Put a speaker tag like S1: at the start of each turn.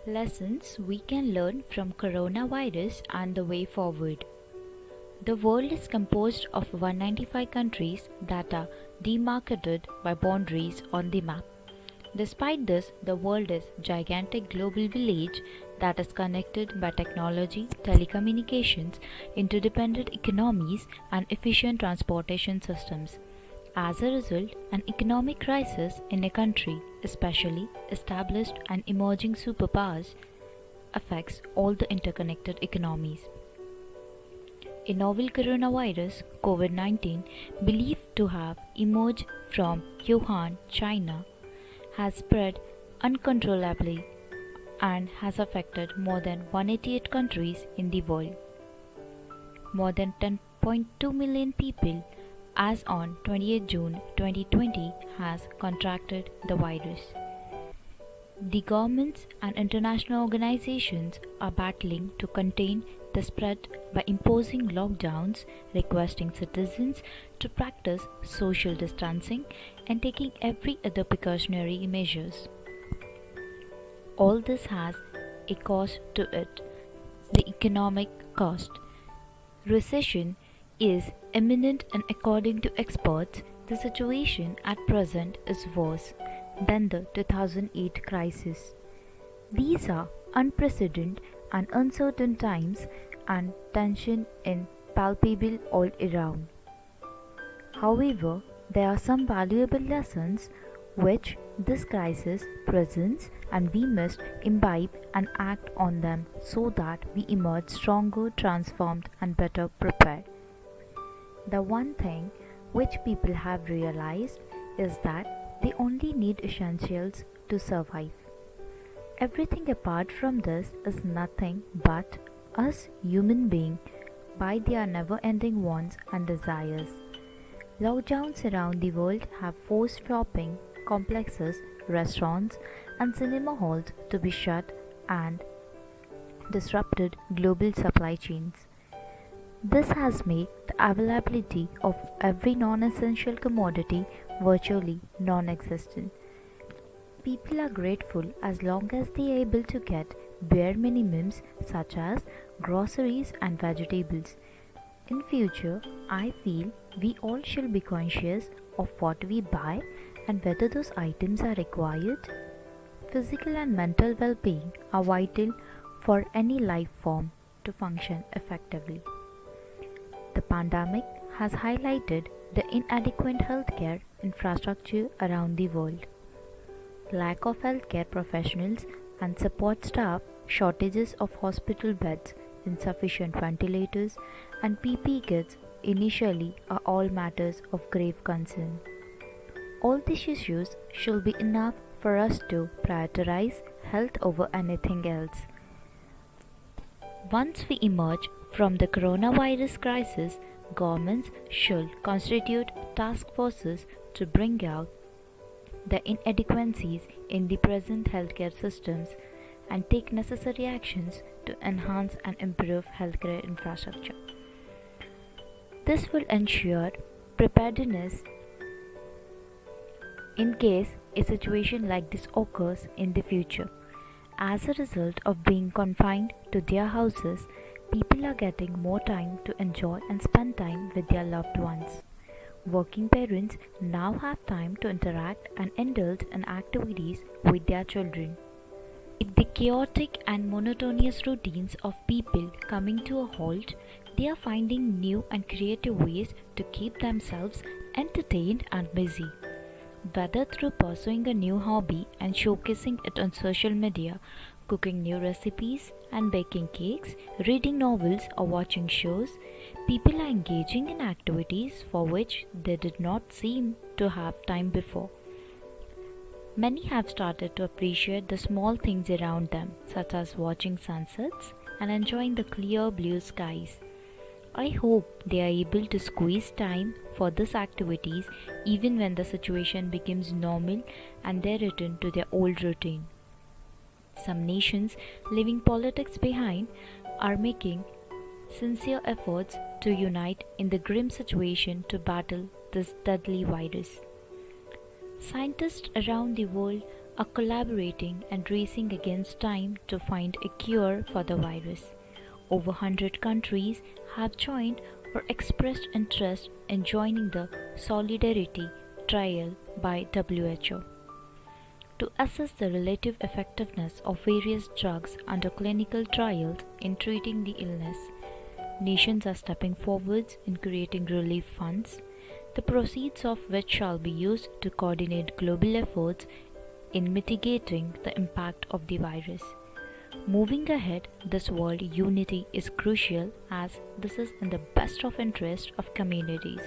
S1: Lessons we can learn from coronavirus and the way forward. The world is composed of 195 countries that are demarcated by boundaries on the map. Despite this, the world is a gigantic global village that is connected by technology, telecommunications, interdependent economies, and efficient transportation systems. As a result, an economic crisis in a country, especially established and emerging superpowers, affects all the interconnected economies. A novel coronavirus, COVID-19, believed to have emerged from Wuhan, China, has spread uncontrollably and has affected more than 188 countries in the world. More than 10.2 million people as on 28 June 2020 has contracted the virus. The governments and international organizations are battling to contain the spread by imposing lockdowns, requesting citizens to practice social distancing, and taking every other precautionary measures. All this has a cost to it, the economic cost. Recession is imminent, and according to experts, the situation at present is worse than the 2008 crisis. These are unprecedented and uncertain times, and tension is palpable all around. However, there are some valuable lessons which this crisis presents, and we must imbibe and act on them so that we emerge stronger, transformed, and better prepared. The one thing which people have realized is that they only need essentials to survive. Everything apart from this is nothing but us human beings by their never-ending wants and desires. Lockdowns around the world have forced shopping complexes, restaurants, and cinema halls to be shut and disrupted global supply chains. This has made the availability of every non-essential commodity virtually non-existent. People are grateful as long as they are able to get bare minimums such as groceries and vegetables. In future, I feel we all should be conscious of what we buy and whether those items are required. Physical and mental well-being are vital for any life form to function effectively. The pandemic has highlighted the inadequate healthcare infrastructure around the world. Lack of healthcare professionals and support staff, shortages of hospital beds, insufficient ventilators, and PPE kits initially are all matters of grave concern. All these issues should be enough for us to prioritize health over anything else. Once we emerge from the coronavirus crisis, governments should constitute task forces to bring out the inadequacies in the present healthcare systems and take necessary actions to enhance and improve healthcare infrastructure. This will ensure preparedness in case a situation like this occurs in the future. As a result of being confined to their houses, people are getting more time to enjoy and spend time with their loved ones. Working parents now have time to interact and indulge in activities with their children. With the chaotic and monotonous routines of people coming to a halt, they are finding new and creative ways to keep themselves entertained and busy. Whether through pursuing a new hobby and showcasing it on social media, cooking new recipes and baking cakes, reading novels or watching shows, people are engaging in activities for which they did not seem to have time before. Many have started to appreciate the small things around them, such as watching sunsets and enjoying the clear blue skies. I hope they are able to squeeze time for these activities even when the situation becomes normal and they return to their old routine. Some nations leaving politics behind are making sincere efforts to unite in the grim situation to battle this deadly virus. Scientists around the world are collaborating and racing against time to find a cure for the virus. Over 100 countries have joined or expressed interest in joining the Solidarity Trial by WHO to assess the relative effectiveness of various drugs under clinical trials in treating the illness. Nations are stepping forwards in creating relief funds, the proceeds of which shall be used to coordinate global efforts in mitigating the impact of the virus. Moving ahead, this world unity is crucial as this is in the best of interest of communities